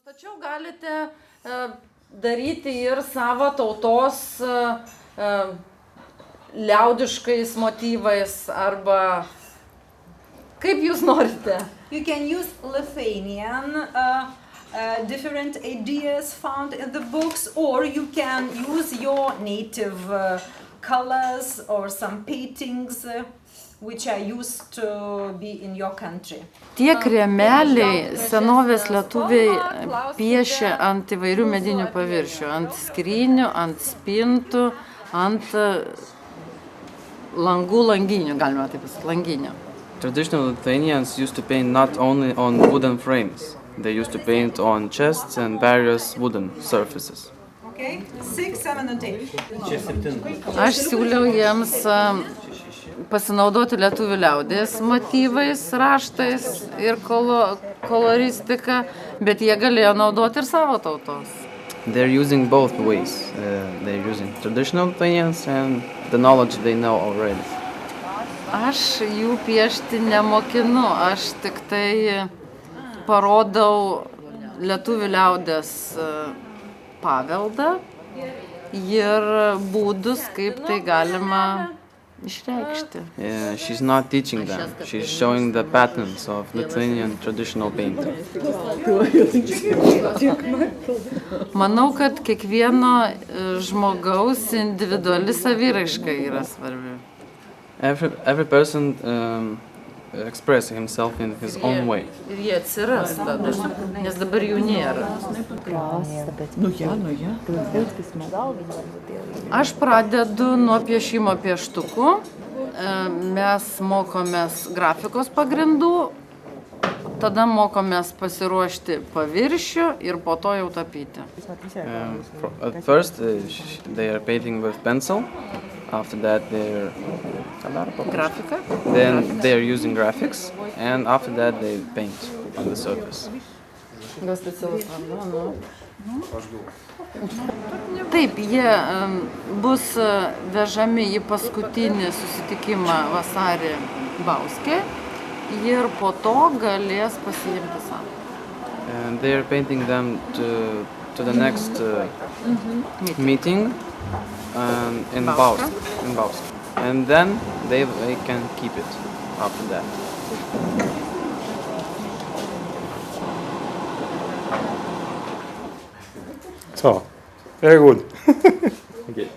Tačiau galite daryti ir savo tautos liaudiškais motyvais arba kaip jūs norite. You can use Lithuanian different ideas found in the books, or you can use your native colors or some paintings which are used to be in your country. Tie kremeliai senovės lietuviai piešė ant įvairių medinių paviršių, ant skrynių, ant spintų, ant langų langinių, galima taip pasakyti, langinių. Traditional Lithuanians used to paint not only on wooden frames, they used to paint on chests and various wooden surfaces. Okay? 6, 7 and 8. Aš siūliau jiems pasinaudoti lietuvių liaudies motyvais, raštais ir koloristika, bet jie galėjo naudoti ir savo tautos. They're using both ways. They're using traditional Lithuanians and the knowledge they know already. Aš jų piešti nemokinu, aš tik tai parodau lietuvių liaudies paveldą ir būdus, kaip tai galima išreikšti. Yeah, she's not teaching them. She's showing the patterns of Lithuanian traditional painting. Manau, kad kiekvieno žmogaus individuali saviraiška yra svarbi. Every person express himself in his own way. Ir jie atsiras tada, nes dabar jų nėra. Aš pradedu nuo piešimo pieštukų. Mes mokomės grafikos pagrindų, tada mokomės pasiruošti paviršių ir po to jau tapyti. At first, they are painting with pencil. After that, then they are using graphics, and after that, they paint on the surface. Taip, jie bus vežami į paskutinį susitikimą vasarį Bauske ir po to galės pasiimti savo. And they are painting them to the next meeting. In Bausk. And then they can keep it after that. So, very good. Okay.